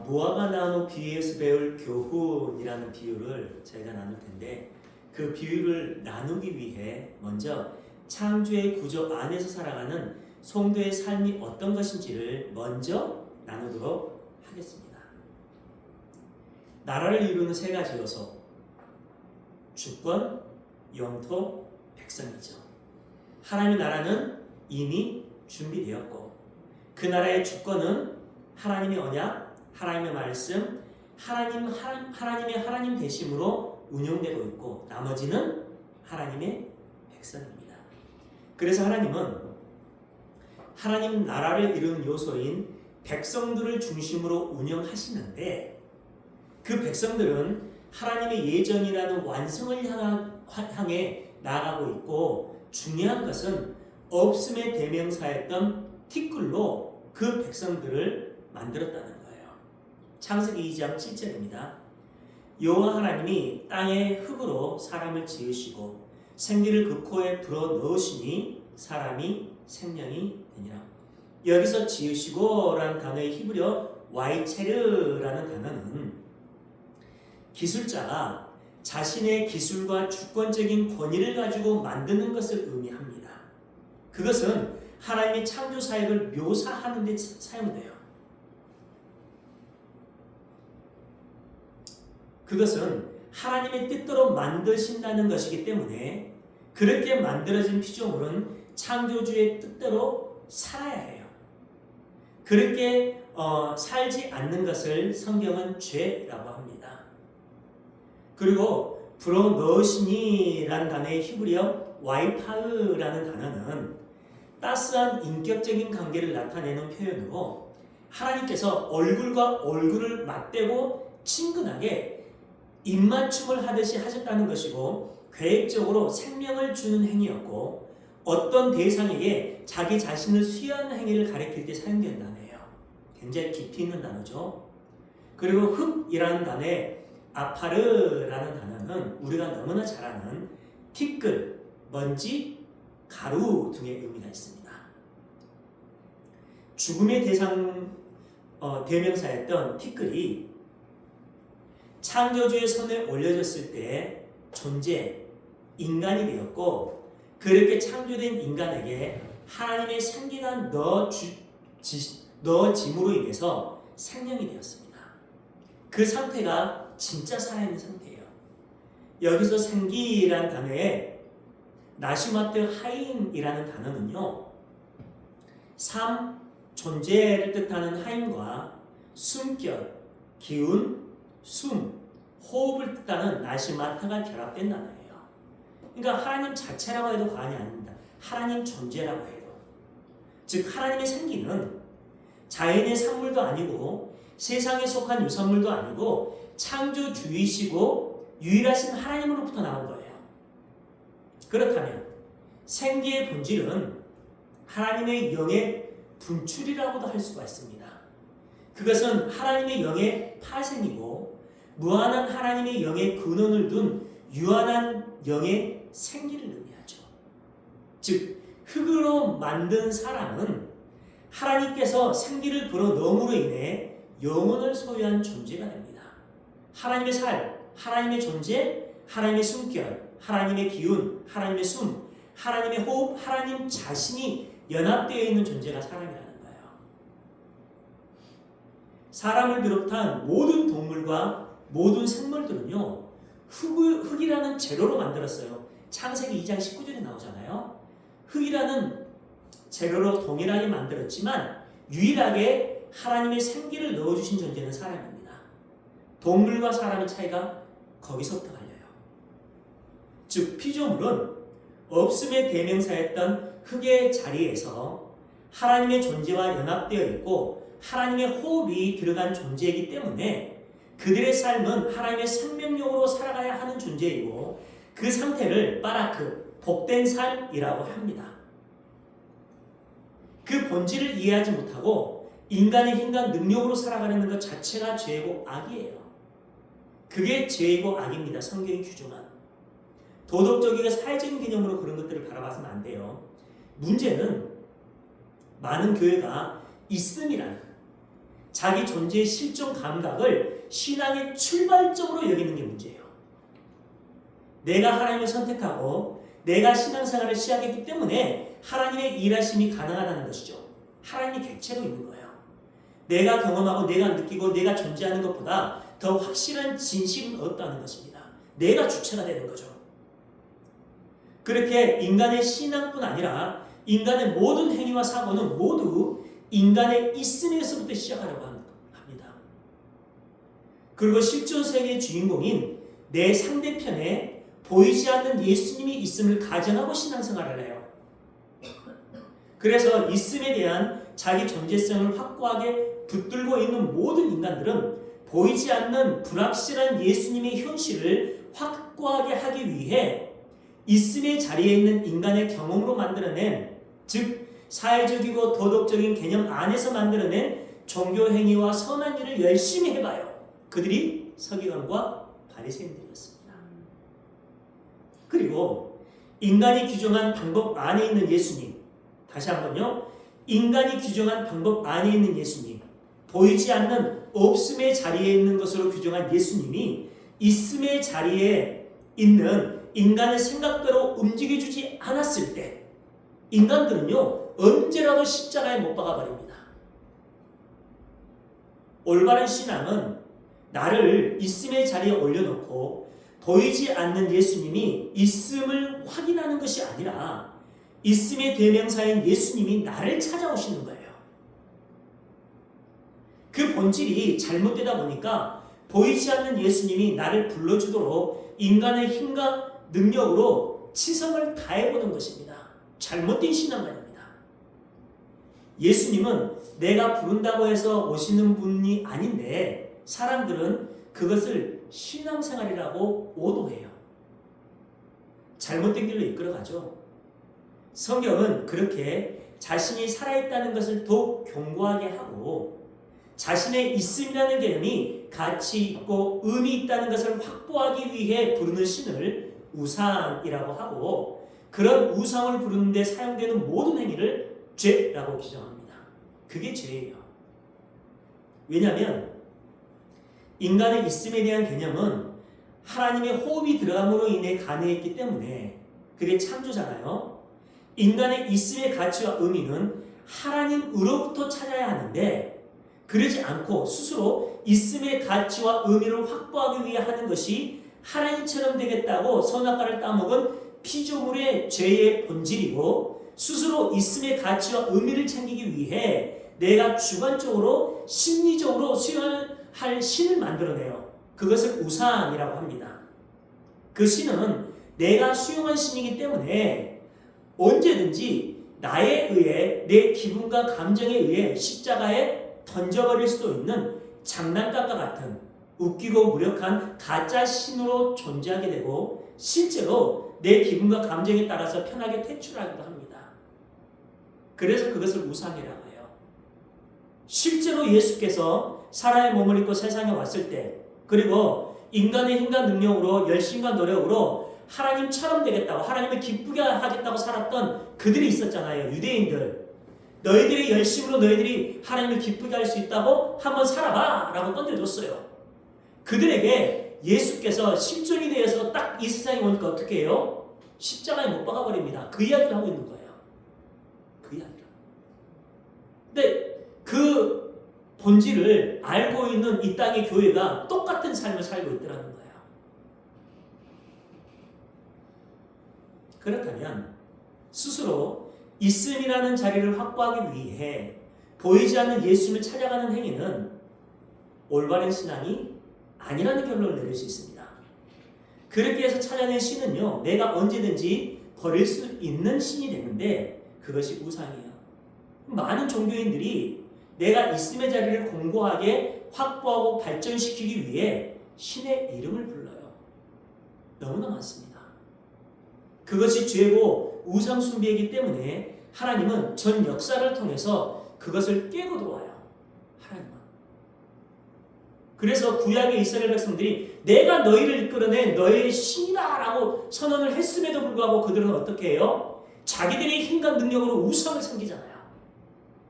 무화과 나무 비유에서 배울 교훈이라는 비유를 저희가 나눌 텐데, 그 비유를 나누기 위해 먼저 창조의 구조 안에서 살아가는 성도의 삶이 어떤 것인지를 먼저 나누도록 하겠습니다. 나라를 이루는 세 가지 요소, 주권, 영토, 백성이죠. 하나님의 나라는 이미 준비되었고, 그 나라의 주권은 하나님의 언약, 하나님의 말씀, 하나님의 하나님 되심으로 운영되고 있고, 나머지는 하나님의 백성입니다. 그래서 하나님은 하나님 나라를 이루는 요소인 백성들을 중심으로 운영하시는데, 그 백성들은 하나님의 예정이라는 완성을 향해 나아가고 있고, 중요한 것은 없음의 대명사였던 티끌로 그 백성들을 만들었다는 거예요. 창세기 2장 7절입니다. 여호와 하나님이 땅의 흙으로 사람을 지으시고 생기를 그 코에 불어 넣으시니 사람이 생명이 되니라. 여기서 지으시고라는 단어의 히브리어 와이체르라는 단어는 기술자가 자신의 기술과 주권적인 권위를 가지고 만드는 것을 의미합니다. 그것은 하나님의 창조 사역을 묘사하는 데 사용돼요. 그것은 하나님의 뜻대로 만드신다는 것이기 때문에 그렇게 만들어진 피조물은 창조주의 뜻대로 살아야 해요. 그렇게 살지 않는 것을 성경은 죄라고 합니다. 그리고 불어 넣으시니라는 단어의 히브리어 와이파르라는 단어는 따스한 인격적인 관계를 나타내는 표현으로 하나님께서 얼굴과 얼굴을 맞대고 친근하게 입맞춤을 하듯이 하셨다는 것이고, 계획적으로 생명을 주는 행위였고, 어떤 대상에게 자기 자신을 수여하는 행위를 가리킬 때 사용된 단어예요. 굉장히 깊이 있는 단어죠. 그리고 흙이라는 단어에 아파르라는 단어는 우리가 너무나 잘 아는 티끌, 먼지, 가루 등의 의미가 있습니다. 죽음의 대명사였던 티끌이 창조주의 손에 올려졌을 때 존재, 인간이 되었고, 그렇게 창조된 인간에게 하나님의 생기가 넣어짐으로 인해서 생명이 되었습니다. 그 상태가 진짜 살아있는 상태예요. 여기서 생기라는 단어에 나시마트 하임이라는 단어는요, 삶, 존재를 뜻하는 하임과 숨결, 기운, 숨, 호흡을 뜻하는 나시마트가 결합된 단어예요. 그러니까 하나님 자체라고 해도 과언이 아닙니다. 하나님 존재라고 해도. 즉 하나님의 생기는 자연의 산물도 아니고 세상에 속한 유산물도 아니고 창조주이시고 유일하신 하나님으로부터 나온 거예요. 그렇다면 생기의 본질은 하나님의 영의 분출이라고도 할 수가 있습니다. 그것은 하나님의 영의 파생이고 무한한 하나님의 영의 근원을 둔 유한한 영의 생기를 의미하죠. 즉 흙으로 만든 사람은 하나님께서 생기를 불어넣음으로 인해 영혼을 소유한 존재가 됩니다. 하나님의 살, 하나님의 존재, 하나님의 숨결, 하나님의 기운, 하나님의 숨, 하나님의 호흡, 하나님 자신이 연합되어 있는 존재가 사람이라는 거예요. 사람을 비롯한 모든 동물과 모든 생물들은요, 흙이라는 재료로 만들었어요. 창세기 2장 19절에 나오잖아요. 흙이라는 재료로 동일하게 만들었지만 유일하게 하나님의 생기를 넣어주신 존재는 사람입니다. 동물과 사람의 차이가 거기서부터 갈려요. 즉 피조물은 없음의 대명사였던 흙의 자리에서 하나님의 존재와 연합되어 있고 하나님의 호흡이 들어간 존재이기 때문에 그들의 삶은 하나님의 생명력으로 살아가야 하는 존재이고, 그 상태를 바라크, 복된 삶이라고 합니다. 그 본질을 이해하지 못하고 인간의 힘과 능력으로 살아가는 것 자체가 죄이고 악이에요. 그게 죄이고 악입니다. 성경이 규정한. 도덕적이고 사회적인 개념으로 그런 것들을 바라봐서는 안 돼요. 문제는 많은 교회가 있음이라는, 자기 존재의 실존 감각을 신앙의 출발점으로 여기는 게 문제예요. 내가 하나님을 선택하고 내가 신앙생활을 시작했기 때문에 하나님의 일하심이 가능하다는 것이죠. 하나님이 객체로 있는 거예요. 내가 경험하고 내가 느끼고 내가 존재하는 것보다 더 확실한 진실은 없다는 것입니다. 내가 주체가 되는 거죠. 그렇게 인간의 신앙뿐 아니라 인간의 모든 행위와 사고는 모두 인간의 있음에서부터 시작하려고 합니다. 그리고 실존 세계의 주인공인 내 상대편에 보이지 않는 예수님이 있음을 가정하고 신앙생활을 해요. 그래서 있음에 대한 자기 존재성을 확고하게 붙들고 있는 모든 인간들은 보이지 않는 불확실한 예수님의 현실을 확고하게 하기 위해 있음의 자리에 있는 인간의 경험으로 만들어낸, 즉 사회적이고 도덕적인 개념 안에서 만들어낸 종교 행위와 선한 일을 열심히 해봐요. 그들이 서기관과 바리새인들이었습니다. 그리고 인간이 규정한 방법 안에 있는 예수님, 다시 한번요. 인간이 규정한 방법 안에 있는 예수님, 보이지 않는 없음의 자리에 있는 것으로 규정한 예수님이 있음의 자리에 있는 인간의 생각대로 움직여주지 않았을 때 인간들은요 언제라도 십자가에 못 박아버립니다. 올바른 신앙은 나를 있음의 자리에 올려놓고 보이지 않는 예수님이 있음을 확인하는 것이 아니라 있음의 대명사인 예수님이 나를 찾아오시는 거예요. 그 본질이 잘못되다 보니까 보이지 않는 예수님이 나를 불러주도록 인간의 힘과 능력으로 치성을 다해보는 것입니다. 잘못된 신앙관입니다. 예수님은 내가 부른다고 해서 오시는 분이 아닌데 사람들은 그것을 신앙생활이라고 오도해요. 잘못된 길로 이끌어가죠. 성경은 그렇게 자신이 살아있다는 것을 더욱 견고하게 하고 자신의 있음이라는 개념이 가치 있고 의미 있다는 것을 확보하기 위해 부르는 신을 우상이라고 하고 그런 우상을 부르는 데 사용되는 모든 행위를 죄라고 규정합니다. 그게 죄예요. 왜냐하면 인간의 있음에 대한 개념은 하나님의 호흡이 들어감으로 인해 가능했기 때문에 그게 창조잖아요. 인간의 있음의 가치와 의미는 하나님으로부터 찾아야 하는데 그러지 않고 스스로 있음의 가치와 의미를 확보하기 위해 하는 것이 하나님처럼 되겠다고 선악과를 따먹은 피조물의 죄의 본질이고 스스로 있음의 가치와 의미를 챙기기 위해 내가 주관적으로 심리적으로 수용할 신을 만들어내요. 그것을 우상이라고 합니다. 그 신은 내가 수용한 신이기 때문에 언제든지 나에 의해 내 기분과 감정에 의해 십자가에 던져버릴 수도 있는 장난감과 같은 웃기고 무력한 가짜 신으로 존재하게 되고 실제로 내 기분과 감정에 따라서 편하게 퇴출하기도 합니다. 그래서 그것을 우상이라고 해요. 실제로 예수께서 사람의 몸을 입고 세상에 왔을 때 그리고 인간의 힘과 능력으로 열심과 노력으로 하나님처럼 되겠다고 하나님을 기쁘게 하겠다고 살았던 그들이 있었잖아요. 유대인들. 너희들의 열심으로 너희들이 하나님을 기쁘게 할 수 있다고 한번 살아봐 라고 던져줬어요. 그들에게 예수께서 실존이 되어서 딱 이 세상에 오니까 어떻게 해요? 십자가에 못 박아버립니다. 그 이야기를 하고 있는 거예요. 그 이야기를. 근데 그 본질을 알고 있는 이 땅의 교회가 똑같은 삶을 살고 있더라는 거예요. 그렇다면 스스로 있음이라는 자리를 확보하기 위해 보이지 않는 예수님을 찾아가는 행위는 올바른 신앙이 아니라는 결론을 내릴 수 있습니다. 그렇게 해서 찾아낸 신은요, 내가 언제든지 버릴 수 있는 신이 되는데 그것이 우상이에요. 많은 종교인들이 내가 있음의 자리를 공고하게 확보하고 발전시키기 위해 신의 이름을 불러요. 너무나 많습니다. 그것이 죄고 우상 숭배이기 때문에 하나님은 전 역사를 통해서 그것을 깨고 들어와요. 하나님은. 그래서 구약의 이스라엘 백성들이 내가 너희를 이끌어낸 너희의 신이다라고 선언을 했음에도 불구하고 그들은 어떻게 해요? 자기들의 힘과 능력으로 우상을 섬기잖아요.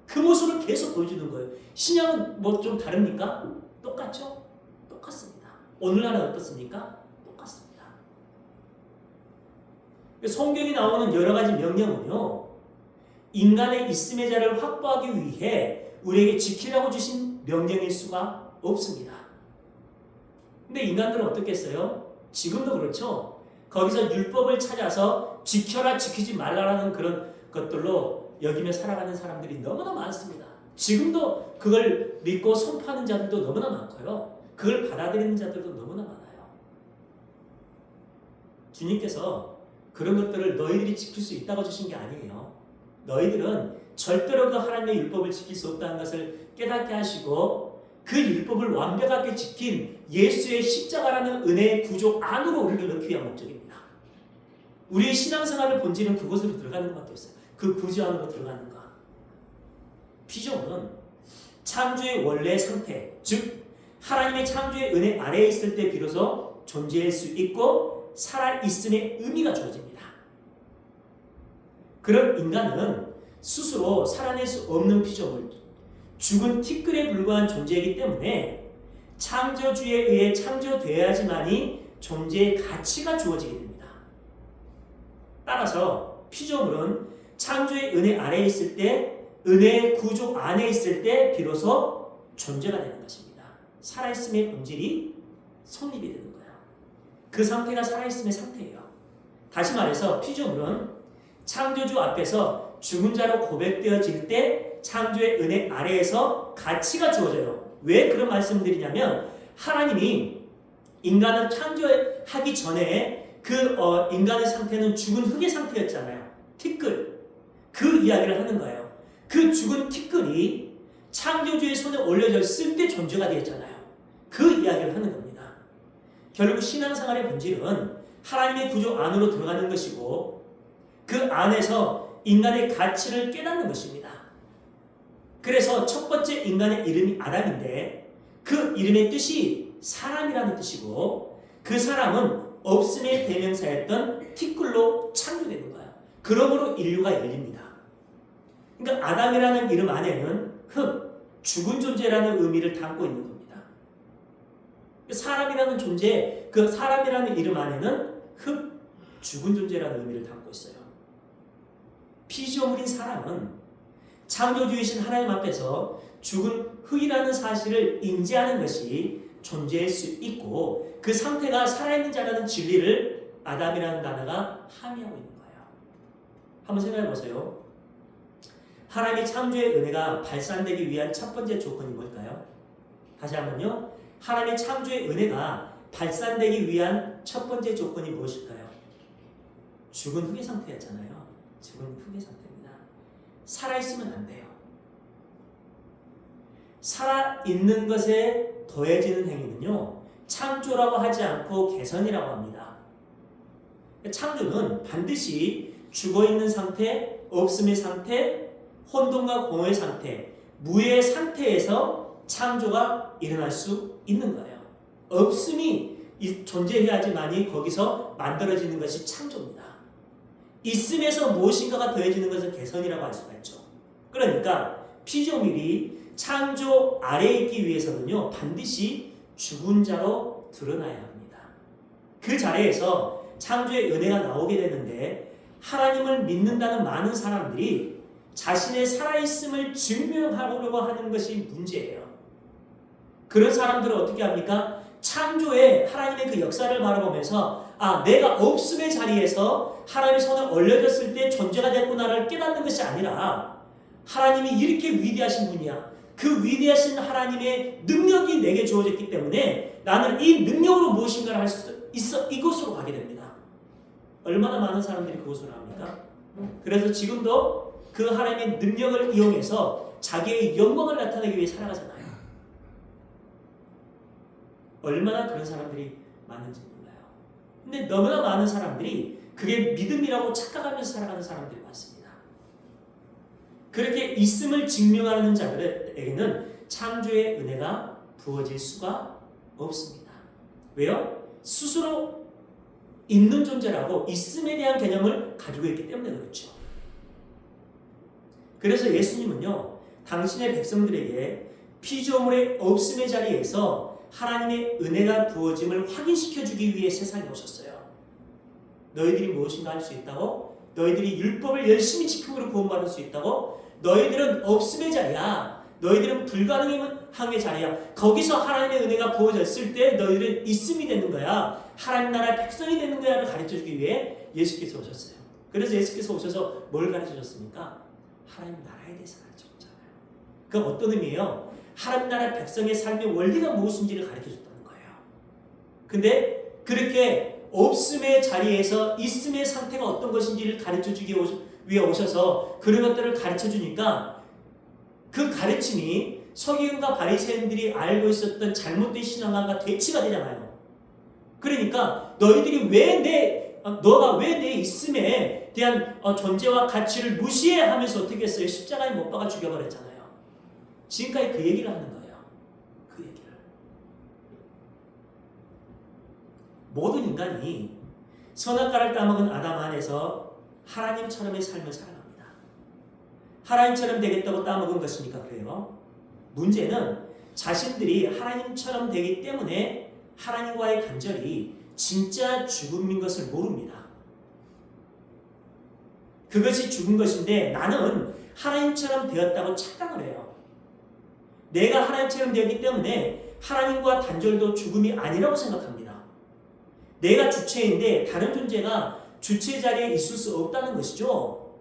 그 모습을 계속 보여주는 거예요. 신약은 뭐 좀 다릅니까? 똑같죠? 똑같습니다. 오늘날은 어떻습니까? 똑같습니다. 성경에 나오는 여러 가지 명령은요, 인간의 있음의 자를 확보하기 위해 우리에게 지키라고 주신 명령일 수가 없습니다. 근데 인간들은 어떻겠어요? 지금도 그렇죠. 거기서 율법을 찾아서 지켜라 지키지 말라라는 그런 것들로 여기며 살아가는 사람들이 너무나 많습니다. 지금도 그걸 믿고 선포하는 자들도 너무나 많고요. 그걸 받아들이는 자들도 너무나 많아요. 주님께서 그런 것들을 너희들이 지킬 수 있다고 주신 게 아니에요. 너희들은 절대로 그 하나님의 율법을 지킬 수 없다는 것을 깨닫게 하시고 그 율법을 완벽하게 지킨 예수의 십자가라는 은혜의 구조 안으로 우리를 넣기 위한 목적입니다. 우리의 신앙생활을 본질은 그곳으로 들어가는 것밖에 없어요. 그 구조 안으로 들어가는 것. 피조물은 창조의 원래 상태, 즉 하나님의 창조의 은혜 아래에 있을 때 비로소 존재할 수 있고 살아있음의 의미가 주어집니다. 그런 인간은 스스로 살아낼 수 없는 피조물, 죽은 티끌에 불과한 존재이기 때문에 창조주에 의해 창조되어야지만이 존재의 가치가 주어지게 됩니다. 따라서 피조물은 창조의 은혜 아래에 있을 때, 은혜의 구조 안에 있을 때 비로소 존재가 되는 것입니다. 살아있음의 본질이 성립이 되는 거예요. 그 상태가 살아있음의 상태예요. 다시 말해서 피조물은 창조주 앞에서 죽은 자로 고백되어질 때 창조의 은혜 아래에서 가치가 주어져요. 왜 그런 말씀을 드리냐면 하나님이 인간을 창조하기 전에 그 인간의 상태는 죽은 흙의 상태였잖아요. 티끌. 그 이야기를 하는 거예요. 그 죽은 티끌이 창조주의 손에 올려졌을 때 존재가 되었잖아요. 그 이야기를 하는 겁니다. 결국 신앙생활의 본질은 하나님의 구조 안으로 들어가는 것이고 그 안에서 인간의 가치를 깨닫는 것입니다. 그래서 첫 번째 인간의 이름이 아담인데 그 이름의 뜻이 사람이라는 뜻이고 그 사람은 없음의 대명사였던 티끌로 창조되는 거예요. 그러므로 인류가 열립니다. 그러니까 아담이라는 이름 안에는 흙, 죽은 존재라는 의미를 담고 있는 겁니다. 사람이라는 존재, 그 사람이라는 이름 안에는 흙, 죽은 존재라는 의미를 담고 있어요. 피조물인 사람은 창조주이신 하나님 앞에서 죽은 흙이라는 사실을 인지하는 것이 존재할 수 있고 그 상태가 살아있는 자라는 진리를 아담이라는 단어가 함의하고 있는 거예요. 한번 생각해 보세요. 하나님의 창조의 은혜가 발산되기 위한 첫 번째 조건이 뭘까요? 다시 한번요. 하나님의 창조의 은혜가 발산되기 위한 첫 번째 조건이 무엇일까요? 죽은 흙의 상태였잖아요. 죽은 흙의 상태입니다. 살아있으면 안 돼요. 살아있는 것에 더해지는 행위는요. 창조라고 하지 않고 개선이라고 합니다. 창조는 반드시 죽어있는 상태, 없음의 상태, 혼돈과 공허의 상태, 무의 상태에서 창조가 일어날 수 있는 거예요. 없음이 존재해야지만이 거기서 만들어지는 것이 창조입니다. 있음에서 무엇인가가 더해지는 것을 개선이라고 할 수가 있죠. 그러니까 피조물이 창조 아래에 있기 위해서는요. 반드시 죽은 자로 드러나야 합니다. 그 자리에서 창조의 은혜가 나오게 되는데 하나님을 믿는다는 많은 사람들이 자신의 살아있음을 증명하려고 하는 것이 문제예요. 그런 사람들은 어떻게 합니까? 창조의 하나님의 그 역사를 바라보면서 내가 없음의 자리에서 하나님의 손에 올려졌을 때 존재가 됐구나를 깨닫는 것이 아니라 하나님이 이렇게 위대하신 분이야. 그 위대하신 하나님의 능력이 내게 주어졌기 때문에 나는 이 능력으로 무엇인가를 할 수 있어. 이곳으로 가게 됩니다. 얼마나 많은 사람들이 그곳으로 합니까? 그래서 지금도 그 하나님의 능력을 이용해서 자기의 영광을 나타내기 위해 살아가잖아요. 얼마나 그런 사람들이 많은지 몰라요. 근데 너무나 많은 사람들이 그게 믿음이라고 착각하면서 살아가는 사람들이 많습니다. 그렇게 있음을 증명하는 자들에게는 창조의 은혜가 부어질 수가 없습니다. 왜요? 스스로 있는 존재라고 있음에 대한 개념을 가지고 있기 때문에 그렇죠. 그래서 예수님은요, 당신의 백성들에게 피조물의 없음의 자리에서 하나님의 은혜가 부어짐을 확인시켜주기 위해 세상에 오셨어요. 너희들이 무엇인가 할 수 있다고? 너희들이 율법을 열심히 지킴으로 구원받을 수 있다고? 너희들은 없음의 자리야. 너희들은 불가능함의 자리야. 거기서 하나님의 은혜가 부어졌을 때 너희들은 있음이 되는 거야. 하나님 나라의 백성이 되는 거야를 가르쳐주기 위해 예수께서 오셨어요. 그래서 예수께서 오셔서 뭘 가르쳐줬습니까? 하나님 나라에 대해서 가르쳐줬잖아요. 그건 어떤 의미예요? 하나님 나라의 백성의 삶의 원리가 무엇인지를 가르쳐줬다는 거예요. 근데 그렇게 없음의 자리에서 있음의 상태가 어떤 것인지를 가르쳐주기 위해 오셔서 그런 것들을 가르쳐주니까 그 가르침이 서기관과 바리새인들이 알고 있었던 잘못된 신앙과 대치가 되잖아요. 그러니까 너희들이 너가 왜 내 있음에 대한 존재와 가치를 무시해 하면서 어떻게 했어요? 십자가에 못 박아 죽여버렸잖아요. 지금까지 그 얘기를 하는 거예요. 그 얘기를. 모든 인간이 선악과를 따먹은 아담 안에서 하나님처럼의 삶을 살아갑니다. 하나님처럼 되겠다고 따먹은 것이니까 그래요. 문제는 자신들이 하나님처럼 되기 때문에 하나님과의 간절이 진짜 죽음인 것을 모릅니다. 그것이 죽은 것인데 나는 하나님처럼 되었다고 착각을 해요. 내가 하나님처럼 되었기 때문에 하나님과 단절도 죽음이 아니라고 생각합니다. 내가 주체인데 다른 존재가 주체 자리에 있을 수 없다는 것이죠.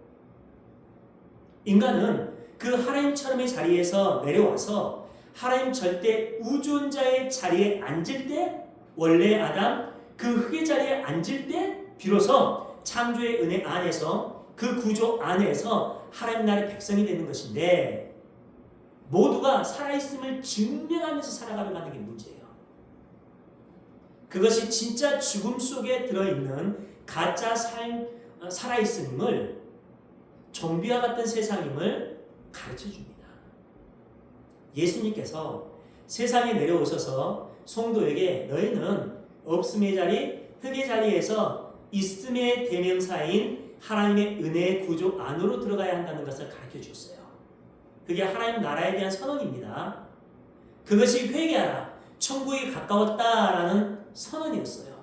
인간은 그 하나님처럼의 자리에서 내려와서 하나님 절대 우존자의 자리에 앉을 때 원래 아담 그 흙의 자리에 앉을 때 비로소 창조의 은혜 안에서 그 구조 안에서 하나님 나라의 백성이 되는 것인데 모두가 살아있음을 증명하면서 살아가는 게 문제예요. 그것이 진짜 죽음 속에 들어있는 가짜 살아있음을 좀비와 같은 세상임을 가르쳐줍니다. 예수님께서 세상에 내려오셔서 성도에게 너희는 없음의 자리, 흙의 자리에서 있음의 대명사인 하나님의 은혜의 구조 안으로 들어가야 한다는 것을 가르쳐 주셨어요. 그게 하나님 나라에 대한 선언입니다. 그것이 회개하라, 천국이 가까웠다라는 선언이었어요.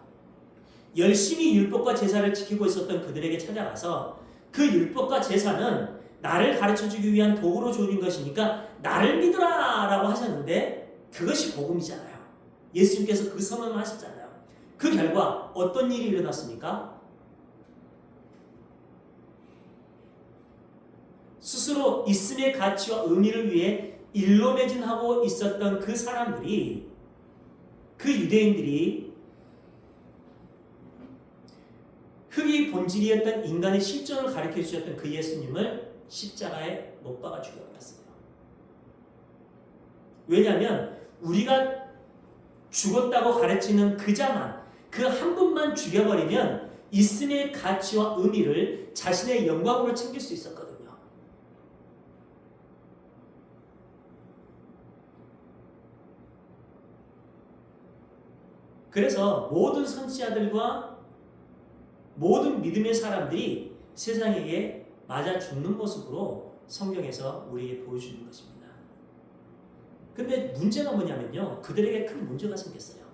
열심히 율법과 제사를 지키고 있었던 그들에게 찾아가서 그 율법과 제사는 나를 가르쳐주기 위한 도구로 주어진 것이니까 나를 믿으라 라고 하셨는데 그것이 복음이잖아요. 예수님께서 그 선언을 하셨잖아요. 그 결과 어떤 일이 일어났습니까? 스스로 있음의 가치와 의미를 위해 일로매진하고 있었던 그 사람들이, 그 유대인들이 흙이 본질이었던 인간의 실존을 가르쳐 주셨던 그 예수님을 십자가에 못 박아 죽여버렸어요. 왜냐하면 우리가 죽었다고 가르치는 그 자만, 그 한 분만 죽여버리면 있음의 가치와 의미를 자신의 영광으로 챙길 수 있었거든요. 그래서 모든 선지자들과 모든 믿음의 사람들이 세상에게 맞아 죽는 모습으로 성경에서 우리에게 보여주는 것입니다. 근데 문제가 뭐냐면요. 그들에게 큰 문제가 생겼어요.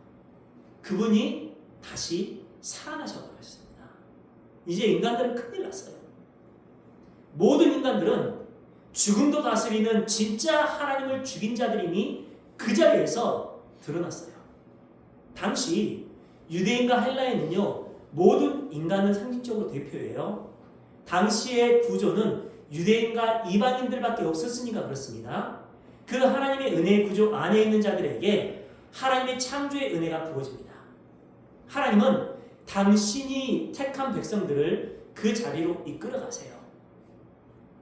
그분이 다시 살아나셔버렸습니다. 이제 인간들은 큰일 났어요. 모든 인간들은 죽음도 다스리는 진짜 하나님을 죽인 자들이니 그 자리에서 드러났어요. 당시 유대인과 헬라인은요. 모든 인간을 상징적으로 대표해요. 당시의 구조는 유대인과 이방인들밖에 없었으니까 그렇습니다. 그 하나님의 은혜의 구조 안에 있는 자들에게 하나님의 창조의 은혜가 부어집니다. 하나님은 당신이 택한 백성들을 그 자리로 이끌어 가세요.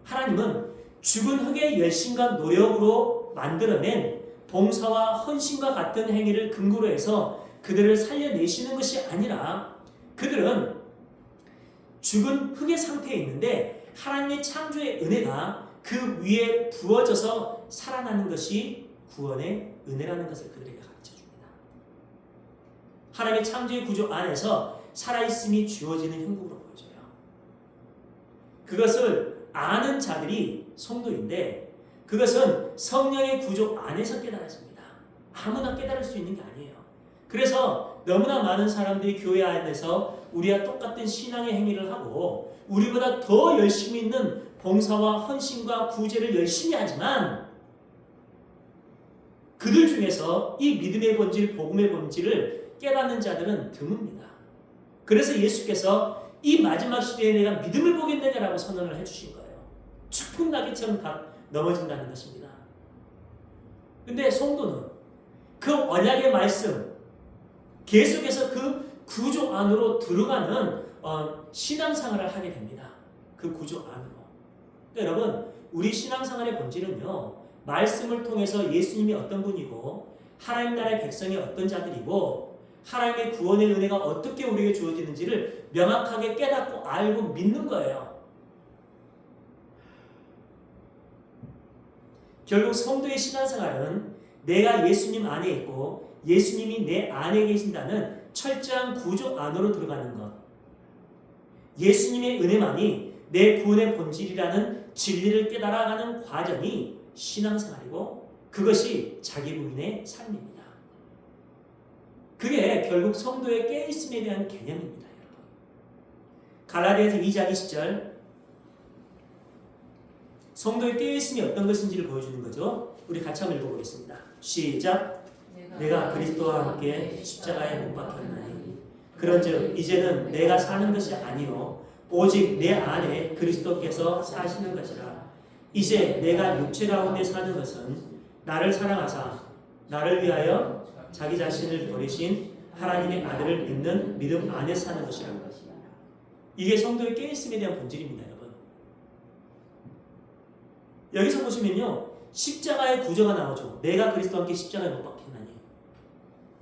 하나님은 죽은 흙의 열심과 노력으로 만들어낸 봉사와 헌신과 같은 행위를 근거로 해서 그들을 살려내시는 것이 아니라 그들은 죽은 흙의 상태에 있는데 하나님의 창조의 은혜가 그 위에 부어져서 살아나는 것이 구원의 은혜라는 것을 그들에게 가르쳐줍니다. 하나님의 창조의 구조 안에서 살아있음이 주어지는 형국으로 보여져요. 그것을 아는 자들이 성도인데 그것은 성령의 구조 안에서 깨달아집니다. 아무나 깨달을 수 있는 게 아니에요. 그래서 너무나 많은 사람들이 교회 안에서 우리와 똑같은 신앙의 행위를 하고 우리보다 더 열심히 있는 봉사와 헌신과 구제를 열심히 하지만 그들 중에서 이 믿음의 본질, 복음의 본질을 깨닫는 자들은 드뭅니다. 그래서 예수께서 이 마지막 시대에 내가 믿음을 보겠느냐라고 선언을 해주신 거예요. 축풍 나귀처럼 다 넘어진다는 것입니다. 근데 성도는 그 언약의 말씀 계속해서 그 구조 안으로 들어가는 신앙생활을 하게 됩니다. 그 구조 안으로. 그러니까 여러분, 우리 신앙생활의 본질은요, 말씀을 통해서 예수님이 어떤 분이고 하나님 나라의 백성이 어떤 자들이고 하나님의 구원의 은혜가 어떻게 우리에게 주어지는지를 명확하게 깨닫고 알고 믿는 거예요. 결국 성도의 신앙생활은 내가 예수님 안에 있고 예수님이 내 안에 계신다는 철저한 구조 안으로 들어가는 것. 예수님의 은혜만이 내 구원의 본질이라는 진리를 깨달아가는 과정이 신앙생활이고 그것이 자기 부인의 삶입니다. 그게 결국 성도의 깨어있음에 대한 개념입니다. 여러분. 갈라디아서 2장 20절 성도의 깨어있음이 어떤 것인지를 보여주는 거죠. 우리 같이 한번 읽어보겠습니다. 시작. 내가 그리스도와 함께 십자가에 못 박혔나니 그런즉 이제는 내가 사는 것이 아니요 오직 내 안에 그리스도께서 사시는 것이라. 이제 내가 육체 가운데 사는 것은 나를 사랑하사 나를 위하여 자기 자신을 버리신 하나님의 아들을 믿는 믿음 안에 사는 것이라. 이게 성도의 깨어있음에 대한 본질입니다. 여러분. 여기서 보시면요, 십자가의 구조가 나오죠. 내가 그리스도와 함께 십자가에 못 박혔나니.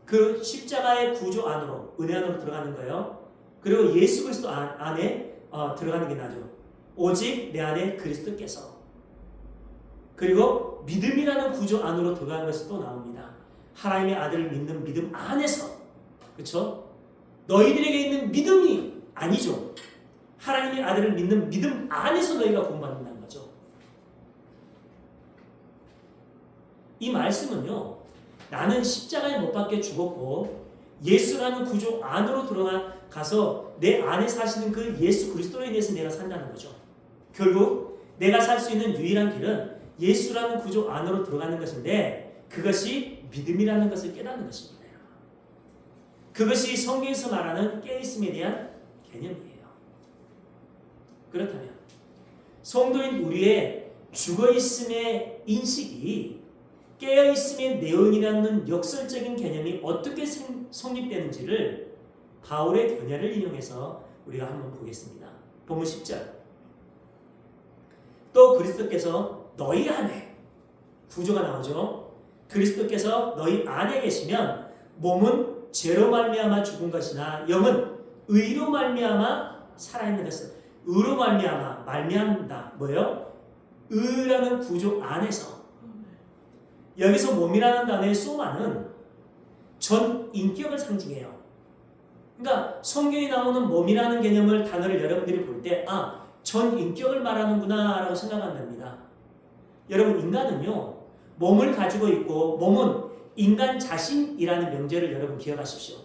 그 십자가의 구조 안으로, 은혜 안으로 들어가는 거예요. 그리고 예수 그리스도 안에 들어가는 게 나죠. 오직 내 안에 그리스도께서. 그리고 믿음이라는 구조 안으로 들어가는 것이 또 나옵니다. 하나님의 아들을 믿는 믿음 안에서. 그렇죠? 너희들에게 있는 믿음이 아니죠. 하나님의 아들을 믿는 믿음 안에서 너희가 구원받는다는 거죠. 이 말씀은요, 나는 십자가에 못 박혀 죽었고 예수라는 구조 안으로 들어가서 내 안에 사시는 그 예수 그리스도로 인해서 내가 산다는 거죠. 결국 내가 살 수 있는 유일한 길은 예수라는 구조 안으로 들어가는 것인데 그것이 믿음이라는 것을 깨닫는 것입니다. 그것이 성경에서 말하는 깨어있음에 대한 개념이에요. 그렇다면 성도인 우리의 죽어있음의 인식이 깨어있음의 내용이라는 역설적인 개념이 어떻게 성립되는지를 바울의 견해를 인용해서 우리가 한번 보겠습니다. 본문 10절. 또 그리스도께서 너희 안에, 구조가 나오죠. 그리스도께서 너희 안에 계시면 몸은 죄로 말미암아 죽은 것이나 영은 의로 말미암아 살아있는 것을. 의로 말미암다. 뭐예요? 의라는 구조 안에서. 여기서 몸이라는 단어의 소마는 전 인격을 상징해요. 그러니까 성경에 나오는 몸이라는 개념을 단어를 여러분들이 볼 때 전 인격을 말하는구나 라고 생각한답니다. 여러분, 인간은요, 몸을 가지고 있고 몸은 인간 자신이라는 명제를 여러분 기억하십시오.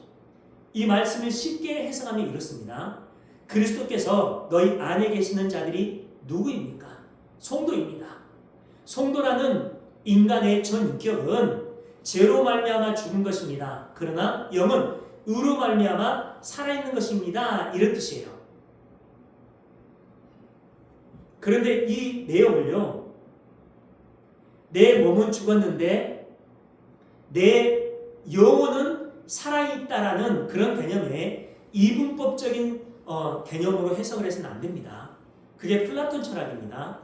이 말씀을 쉽게 해석하면 이렇습니다. 그리스도께서 너희 안에 계시는 자들이 누구입니까? 성도입니다. 성도라는 인간의 전 인격은 죄로 말미암아 죽은 것입니다. 그러나 영은 의로 말미암아 살아있는 것입니다. 이런 뜻이에요. 그런데 이 내용을요, 내 몸은 죽었는데 내 영혼은 살아있다라는 그런 개념에 이분법적인 개념으로 해석을 해서는 안 됩니다. 그게 플라톤 철학입니다.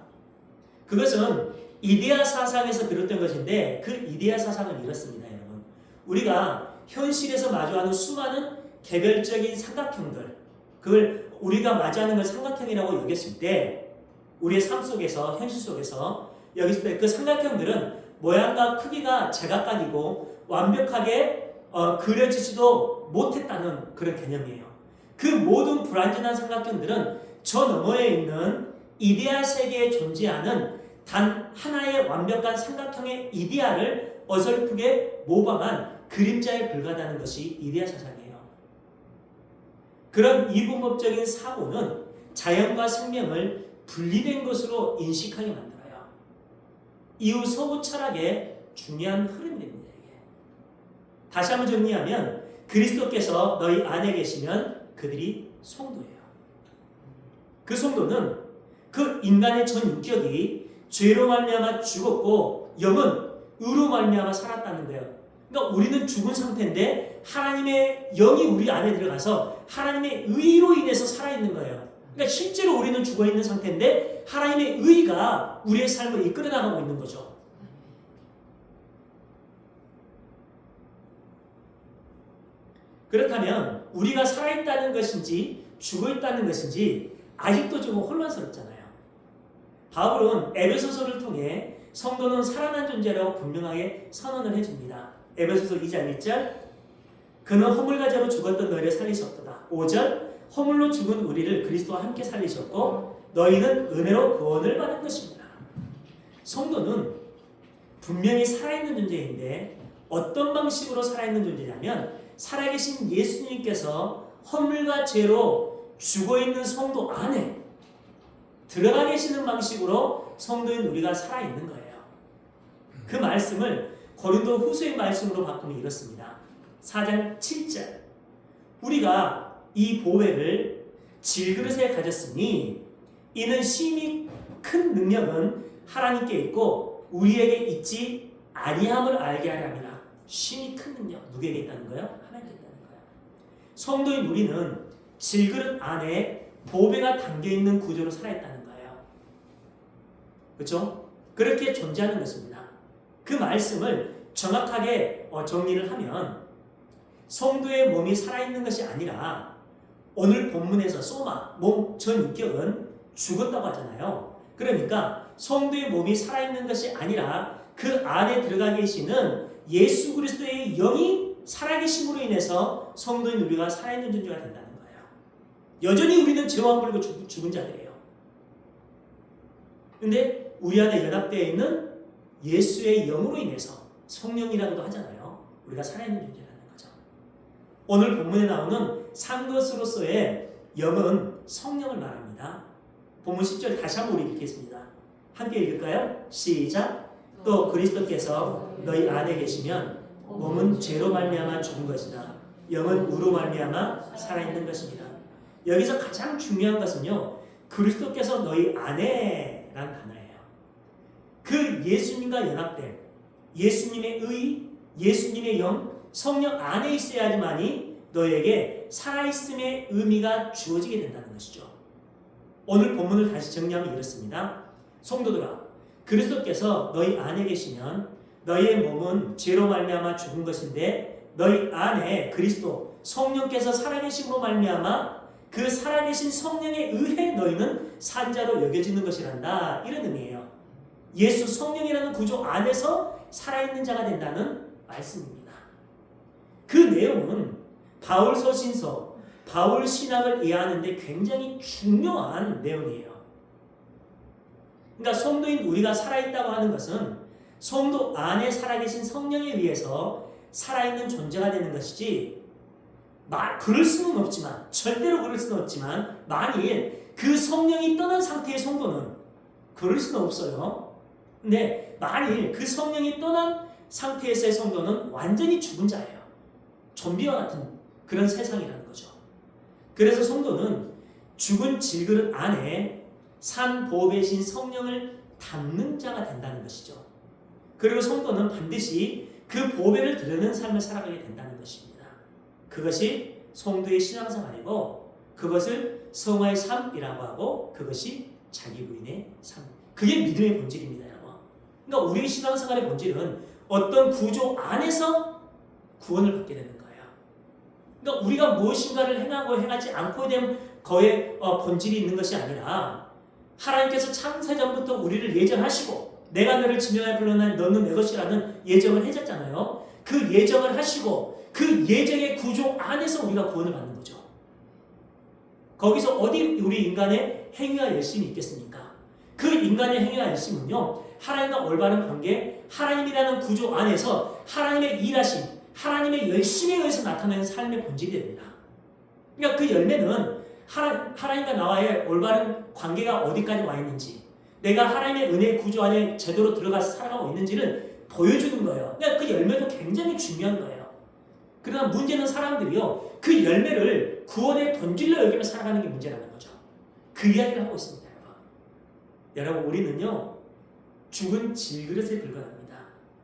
그것은 이데아 사상에서 비롯된 것인데 그 이데아 사상은 이렇습니다. 여러분, 우리가 현실에서 마주하는 수많은 개별적인 삼각형들, 그걸 우리가 마주하는 걸 삼각형이라고 여겼을 때 우리의 삶 속에서, 현실 속에서 여기서 그 삼각형들은 모양과 크기가 제각각이고 완벽하게 그려지지도 못했다는 그런 개념이에요. 그 모든 불완전한 삼각형들은 저 너머에 있는 이데아 세계에 존재하는 단 하나의 완벽한 삼각형의 이데아를 어설프게 모방한 그림자에 불과하다는 것이 이데아 사상이에요. 그런 이분법적인 사고는 자연과 생명을 분리된 것으로 인식하게 만들어요. 이후 서구 철학의 중요한 흐름입니다. 다시 한번 정리하면 그리스도께서 너희 안에 계시면 그들이 성도예요. 그 성도는 그 인간의 전인격이 죄로 말미암아 죽었고 영은 의로 말미암아 살았다는 거예요. 그러니까 우리는 죽은 상태인데 하나님의 영이 우리 안에 들어가서 하나님의 의로 인해서 살아있는 거예요. 그러니까 실제로 우리는 죽어있는 상태인데 하나님의 의가 우리의 삶을 이끌어 나가고 있는 거죠. 그렇다면 우리가 살아있다는 것인지 죽어있다는 것인지 아직도 조금 혼란스럽잖아요. 바울은 에베소서를 통해 성도는 살아난 존재라고 분명하게 선언을 해줍니다. 에베소서 2장 1절 그는 허물과 죄로 죽었던 너희를 살리셨도다. 5절 허물로 죽은 우리를 그리스도와 함께 살리셨고 너희는 은혜로 구원을 받은 것입니다. 성도는 분명히 살아있는 존재인데 어떤 방식으로 살아있는 존재냐면 살아계신 예수님께서 허물과 죄로 죽어있는 성도 안에 들어가 계시는 방식으로 성도인 우리가 살아있는 거예요. 그 말씀을 고린도 후서의 말씀으로 바꾸면 이렇습니다. 4장 7절 우리가 이 보배를 질그릇에 가졌으니 이는 심히 큰 능력은 하나님께 있고 우리에게 있지 아니함을 알게 하려 함이라. 심히 큰 능력 누구에게 있다는 거예요? 하나님께 있다는 거예요. 성도인 우리는 질그릇 안에 보배가 담겨있는 구조로 살아있다는 거예요. 그렇죠? 그렇게 존재하는 것입니다. 그 말씀을 정확하게 정리를 하면 성도의 몸이 살아있는 것이 아니라 오늘 본문에서 소마, 몸 전인격은 죽었다고 하잖아요. 그러니까 성도의 몸이 살아있는 것이 아니라 그 안에 들어가 계시는 예수 그리스도의 영이 살아계심으로 인해서 성도인 우리가 살아있는 존재가 된다는 거예요. 여전히 우리는 죄와 물고 죽은 자들이에요. 근데 우리 안에 연합되어 있는 예수의 영으로 인해서 성령이라고도 하잖아요. 우리가 살아있는 존재라는 거죠. 오늘 본문에 나오는 산 것으로서의 영은 성령을 말합니다. 본문 10절 다시 한번 우리 읽겠습니다. 함께 읽을까요? 시작. 또 그리스도께서 너희 안에 계시면 몸은 죄로 말미암아 죽은 것이다. 영은 의로 말미암아 살아있는 것입니다. 여기서 가장 중요한 것은요. 그리스도께서 너희 안에라는 단어예요. 그 예수님과 연합된 예수님의 의, 예수님의 영, 성령 안에 있어야지만이 너에게 살아있음의 의미가 주어지게 된다는 것이죠. 오늘 본문을 다시 정리하면 이렇습니다. 성도들아, 그리스도께서 너희 안에 계시면 너희의 몸은 죄로 말미암아 죽은 것인데 너희 안에 그리스도 성령께서 살아계심으로 말미암아 그 살아계신 성령에 의해 너희는 산자로 여겨지는 것이란다. 이런 의미예요. 예수 성령이라는 구조 안에서 살아있는 자가 된다는 말씀입니다. 그 내용은 바울 서신서, 바울 신학을 이해하는 데 굉장히 중요한 내용이에요. 그러니까 성도인 우리가 살아있다고 하는 것은 성도 안에 살아계신 성령에 의해서 살아있는 존재가 되는 것이지 그럴 수는 없지만 절대로 그럴 수는 없지만 만일 그 성령이 떠난 상태의 성도는 그럴 수는 없어요. 근데 만일 그 성령이 떠난 상태에서의 성도는 완전히 죽은 자예요. 좀비와 같은 그런 세상이라는 거죠. 그래서 성도는 죽은 질그릇 안에 산 보배신 성령을 담는 자가 된다는 것이죠. 그리고 성도는 반드시 그 보배를 드러내는 삶을 살아가게 된다는 것입니다. 그것이 성도의 신앙생활이고 그것을 성화의 삶이라고 하고 그것이 자기 부인의 삶. 그게 믿음의 본질입니다. 여러분. 그러니까 우리의 신앙생활의 본질은 어떤 구조 안에서 구원을 받게 되는 거예요. 그러니까 우리가 무엇인가를 행하고 행하지 않고 된 거의 본질이 있는 것이 아니라 하나님께서 창세전부터 우리를 예정하시고 내가 너를 지명하여 불러낸 너는 내 것이라는 예정을 해줬잖아요. 그 예정을 하시고 그 예정의 구조 안에서 우리가 구원을 받는 거죠. 거기서 어디 우리 인간의 행위가 열심히 있겠습니까? 그 인간의 행위가 있으면요, 하나님과 올바른 관계, 하나님이라는 구조 안에서 하나님의 일하심, 하나님의 열심에 의해서 나타나는 삶의 본질이 됩니다. 그러니까 그 열매는 하나님과 나와의 올바른 관계가 어디까지 와 있는지, 내가 하나님의 은혜의 구조 안에 제대로 들어가서 살아가고 있는지를 보여주는 거예요. 그러니까 그 열매도 굉장히 중요한 거예요. 그러나 문제는 사람들이요, 그 열매를 구원의 본질로 여기며 살아가는 게 문제라는 거죠. 그 이야기를 하고 있습니다. 여러분, 우리는요, 죽은 질그릇에 불과합니다.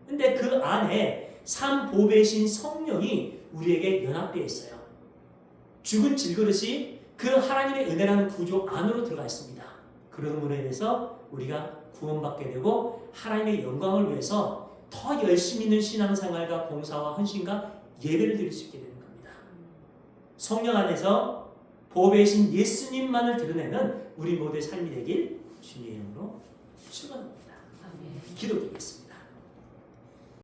근데 그 안에 삼보배신 성령이 우리에게 연합되어 있어요. 죽은 질그릇이 그 하나님의 은혜라는 구조 안으로 들어가 있습니다. 그런 으로 인해서 우리가 구원받게 되고 하나님의 영광을 위해서 더 열심히 있는 신앙생활과 봉사와 헌신과 예배를 드릴 수 있게 되는 겁니다. 성령 안에서 보배신 예수님만을 드러내는 우리 모두의 삶이 되길 주님의 이름으로 축원합니다. 기도드리겠습니다.